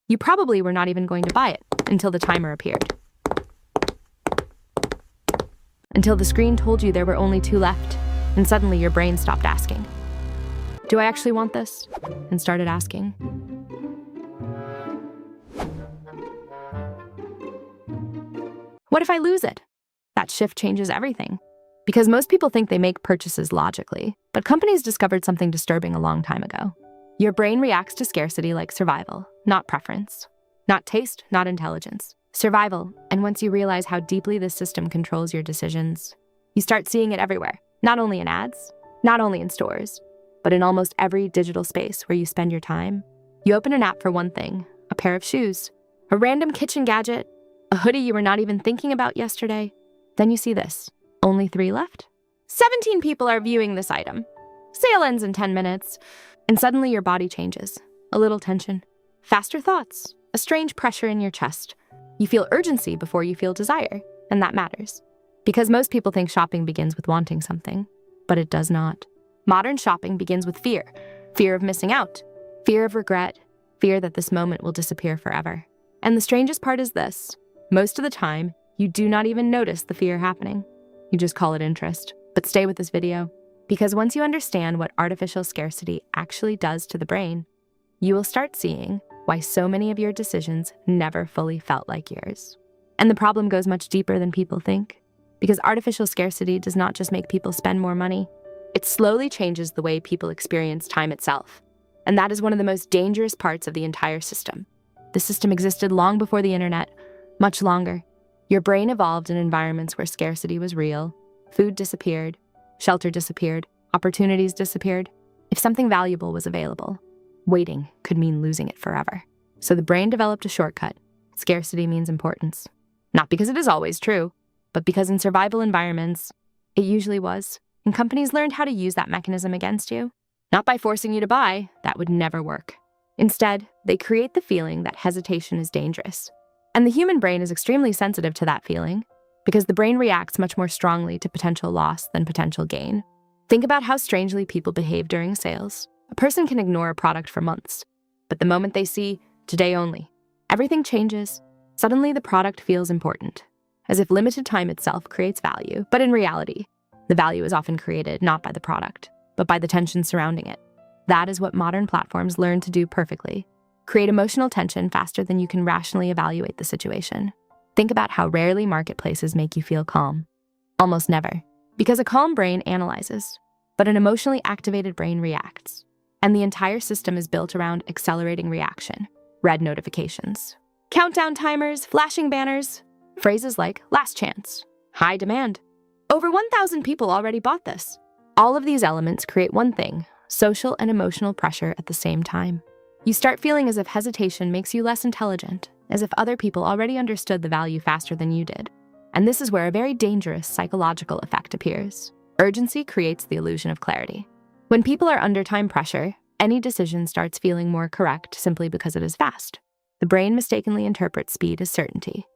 You probably were not even going to buy it until the timer appeared. Until the screen told you there were only 2 left, and suddenly your brain stopped asking, "Do I actually want this?" and started asking, "What if I lose it?" That shift changes everything. Because most people think they make purchases logically, but companies discovered something disturbing a long time ago. Your brain reacts to scarcity like survival, not preference. Not taste, not intelligence. Survival, and once you realize how deeply this system controls your decisions, you start seeing it everywhere. Not only in ads, not only in stores, but in almost every digital space where you spend your time. You open an app for one thing, a pair of shoes, a random kitchen gadget, a hoodie you were not even thinking about yesterday. Then you see this. Only 3 left? 17 people are viewing this item. Sale ends in 10 minutes. And suddenly your body changes. A little tension. Faster thoughts. A strange pressure in your chest. You feel urgency before you feel desire. And that matters. Because most people think shopping begins with wanting something. But it does not. Modern shopping begins with fear. Fear of missing out. Fear of regret. Fear that this moment will disappear forever. And the strangest part is this. Most of the time, you do not even notice the fear happening. You just call it interest. But stay with this video, because once you understand what artificial scarcity actually does to the brain, you will start seeing why so many of your decisions never fully felt like yours. And the problem goes much deeper than people think, because artificial scarcity does not just make people spend more money, it slowly changes the way people experience time itself. And that is one of the most dangerous parts of the entire system. The system existed long before the internet, much longer. Your brain evolved in environments where scarcity was real. Food disappeared, shelter disappeared, opportunities disappeared. If something valuable was available, waiting could mean losing it forever. So the brain developed a shortcut. Scarcity means importance. Not because it is always true, but because in survival environments, it usually was. And companies learned how to use that mechanism against you. Not by forcing you to buy, that would never work. Instead, they create the feeling that hesitation is dangerous. And the human brain is extremely sensitive to that feeling, because the brain reacts much more strongly to potential loss than potential gain. Think about how strangely people behave during sales. A person can ignore a product for months, but the moment they see "today only," everything changes. Suddenly the product feels important, as if limited time itself creates value. But in reality, the value is often created not by the product, but by the tension surrounding it. That is what modern platforms learn to do perfectly. Create emotional tension faster than you can rationally evaluate the situation. Think about how rarely marketplaces make you feel calm. Almost never. Because a calm brain analyzes, but an emotionally activated brain reacts. And the entire system is built around accelerating reaction. Red notifications, countdown timers, flashing banners, phrases like "last chance," "high demand," "over 1,000 people already bought this." All of these elements create one thing: social and emotional pressure at the same time. You start feeling as if hesitation makes you less intelligent, as if other people already understood the value faster than you did. And this is where a very dangerous psychological effect appears. Urgency creates the illusion of clarity. When people are under time pressure, any decision starts feeling more correct simply because it is fast. The brain mistakenly interprets speed as certainty.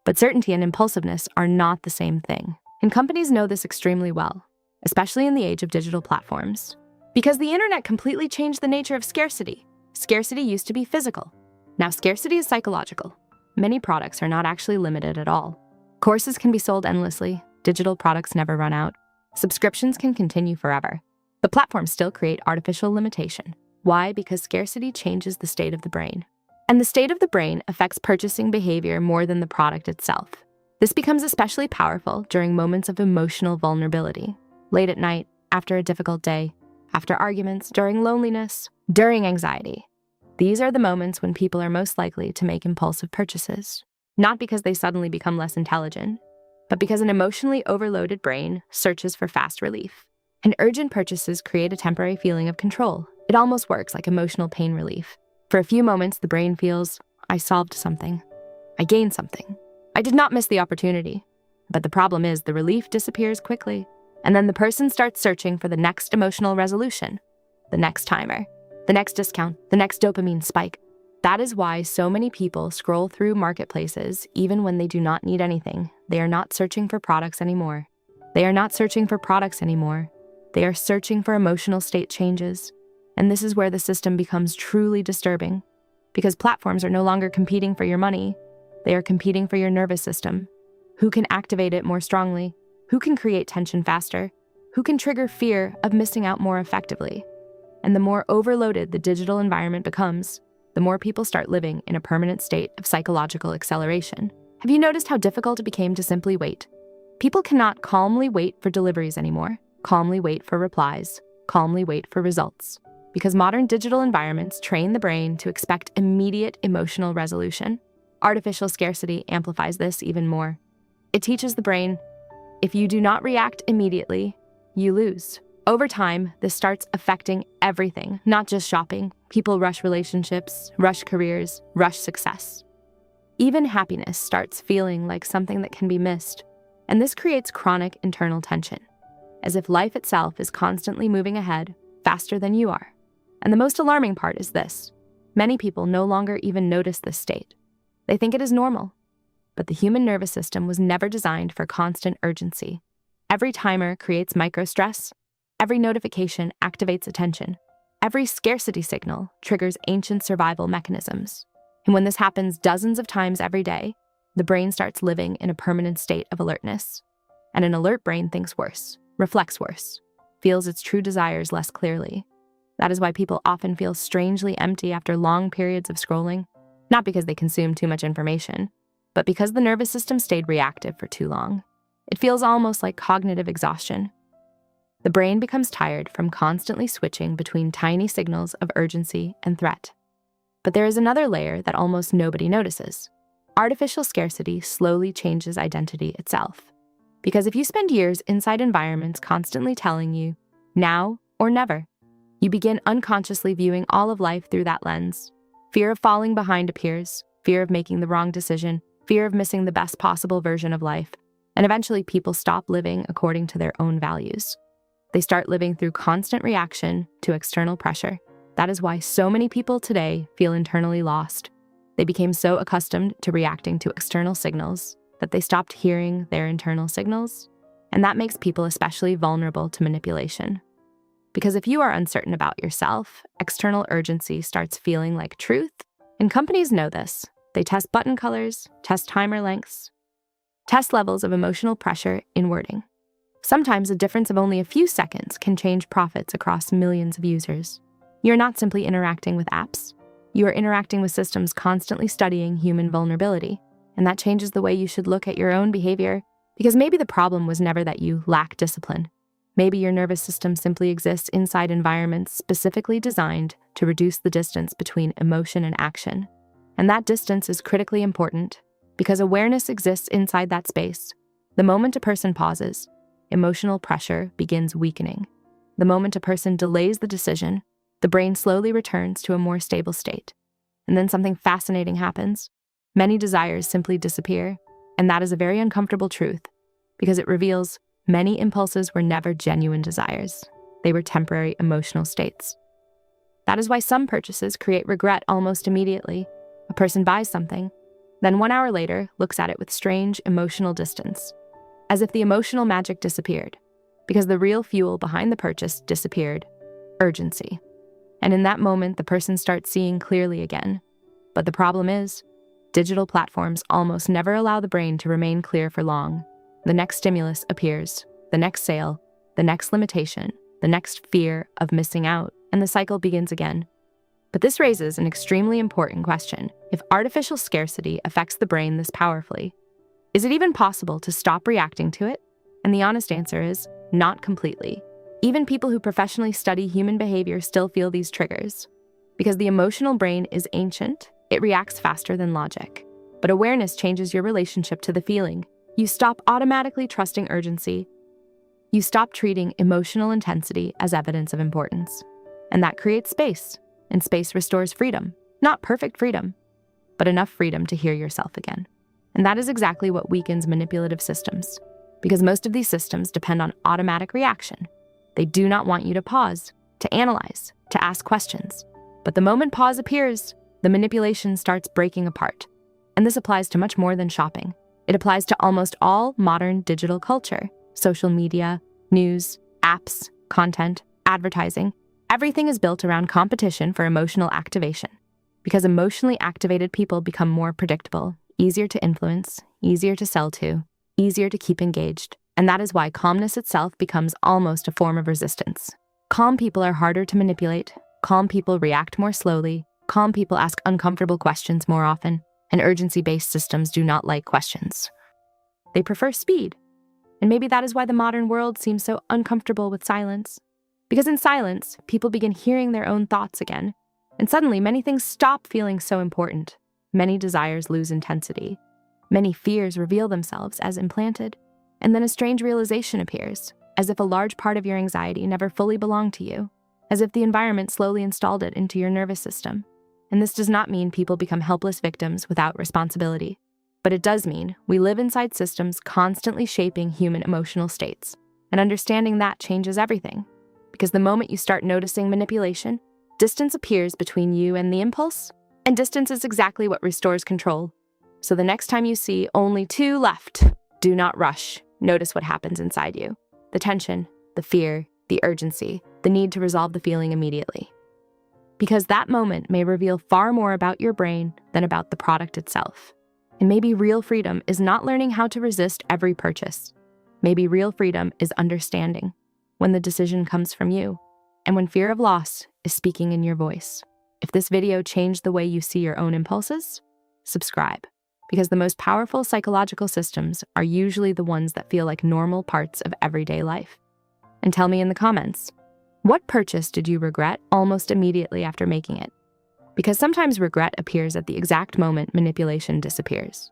But certainty and impulsiveness are not the same thing. And companies know this extremely well, especially in the age of digital platforms. Because the internet completely changed the nature of scarcity. Scarcity used to be physical. Now scarcity is psychological. Many products are not actually limited at all. Courses can be sold endlessly. Digital products never run out. Subscriptions can continue forever. But platforms still create artificial limitation. Why? Because scarcity changes the state of the brain. And the state of the brain affects purchasing behavior more than the product itself. This becomes especially powerful during moments of emotional vulnerability. Late at night, after a difficult day, after arguments, during loneliness, during anxiety. These are the moments when people are most likely to make impulsive purchases. Not because they suddenly become less intelligent, but because an emotionally overloaded brain searches for fast relief. And urgent purchases create a temporary feeling of control. It almost works like emotional pain relief. For a few moments, the brain feels, "I solved something. I gained something. I did not miss the opportunity." But the problem is the relief disappears quickly. And then the person starts searching for the next emotional resolution, the next timer, the next discount, the next dopamine spike. That is why so many people scroll through marketplaces even when they do not need anything. They are not searching for products anymore. They are not searching for products anymore. They are searching for emotional state changes. And this is where the system becomes truly disturbing. because platforms are no longer competing for your money. They are competing for your nervous system. Who can activate it more strongly? Who can create tension faster? Who can trigger fear of missing out more effectively? And the more overloaded the digital environment becomes, the more people start living in a permanent state of psychological acceleration. Have you noticed how difficult it became to simply wait? People cannot calmly wait for deliveries anymore, calmly wait for replies, calmly wait for results, because modern digital environments train the brain to expect immediate emotional resolution. Artificial scarcity amplifies this even more. It teaches the brain, if you do not react immediately, you lose. Over time, this starts affecting everything, not just shopping. People rush relationships, rush careers, rush success. Even happiness starts feeling like something that can be missed, and this creates chronic internal tension, as if life itself is constantly moving ahead faster than you are. And the most alarming part is this: many people no longer even notice this state. They think it is normal. But the human nervous system was never designed for constant urgency. Every timer creates microstress. Every notification activates attention. Every scarcity signal triggers ancient survival mechanisms. And when this happens dozens of times every day, the brain starts living in a permanent state of alertness. And an alert brain thinks worse, reflects worse, feels its true desires less clearly. That is why people often feel strangely empty after long periods of scrolling, not because they consume too much information, but because the nervous system stayed reactive for too long. It feels almost like cognitive exhaustion. The brain becomes tired from constantly switching between tiny signals of urgency and threat. But there is another layer that almost nobody notices. Artificial scarcity slowly changes identity itself. Because if you spend years inside environments constantly telling you, now or never, you begin unconsciously viewing all of life through that lens. Fear of falling behind appears, fear of making the wrong decision, fear of missing the best possible version of life, and eventually people stop living according to their own values. They start living through constant reaction to external pressure. That is why so many people today feel internally lost. They became so accustomed to reacting to external signals that they stopped hearing their internal signals, and that makes people especially vulnerable to manipulation. Because if you are uncertain about yourself, external urgency starts feeling like truth, and companies know this. They test button colors, test timer lengths, test levels of emotional pressure in wording. Sometimes a difference of only a few seconds can change profits across millions of users. You're not simply interacting with apps. You are interacting with systems constantly studying human vulnerability, and that changes the way you should look at your own behavior, because maybe the problem was never that you lack discipline. Maybe your nervous system simply exists inside environments specifically designed to reduce the distance between emotion and action. And that distance is critically important because awareness exists inside that space. The moment a person pauses, emotional pressure begins weakening. The moment a person delays the decision, the brain slowly returns to a more stable state. And then something fascinating happens. Many desires simply disappear, and that is a very uncomfortable truth because it reveals many impulses were never genuine desires. They were temporary emotional states. That is why some purchases create regret almost immediately. A person buys something, then 1 hour later looks at it with strange emotional distance, as if the emotional magic disappeared, because the real fuel behind the purchase disappeared: urgency. And in that moment, the person starts seeing clearly again. But the problem is, digital platforms almost never allow the brain to remain clear for long. The next stimulus appears, the next sale, the next limitation, the next fear of missing out, and the cycle begins again. But this raises an extremely important question. If artificial scarcity affects the brain this powerfully, is it even possible to stop reacting to it? And the honest answer is, not completely. Even people who professionally study human behavior still feel these triggers. Because the emotional brain is ancient, it reacts faster than logic. But awareness changes your relationship to the feeling. You stop automatically trusting urgency. You stop treating emotional intensity as evidence of importance. And that creates space. And space restores freedom. Not perfect freedom, but enough freedom to hear yourself again. And that is exactly what weakens manipulative systems. Because most of these systems depend on automatic reaction. They do not want you to pause, to analyze, to ask questions. But the moment pause appears, the manipulation starts breaking apart. And this applies to much more than shopping. It applies to almost all modern digital culture: social media, news, apps, content, advertising. Everything is built around competition for emotional activation. Because emotionally activated people become more predictable, easier to influence, easier to sell to, easier to keep engaged. And that is why calmness itself becomes almost a form of resistance. Calm people are harder to manipulate. Calm people react more slowly. Calm people ask uncomfortable questions more often. And urgency-based systems do not like questions. They prefer speed. And maybe that is why the modern world seems so uncomfortable with silence. Because in silence, people begin hearing their own thoughts again. And suddenly, many things stop feeling so important. Many desires lose intensity. Many fears reveal themselves as implanted. And then a strange realization appears, as if a large part of your anxiety never fully belonged to you, as if the environment slowly installed it into your nervous system. And this does not mean people become helpless victims without responsibility. But it does mean we live inside systems constantly shaping human emotional states. And understanding that changes everything. Because the moment you start noticing manipulation, distance appears between you and the impulse, and distance is exactly what restores control. So the next time you see only 2 left, do not rush. Notice what happens inside you. The tension, the fear, the urgency, the need to resolve the feeling immediately. Because that moment may reveal far more about your brain than about the product itself. And maybe real freedom is not learning how to resist every purchase. Maybe real freedom is understanding when the decision comes from you, and when fear of loss is speaking in your voice. If this video changed the way you see your own impulses, subscribe. Because the most powerful psychological systems are usually the ones that feel like normal parts of everyday life. And tell me in the comments, what purchase did you regret almost immediately after making it? Because sometimes regret appears at the exact moment manipulation disappears.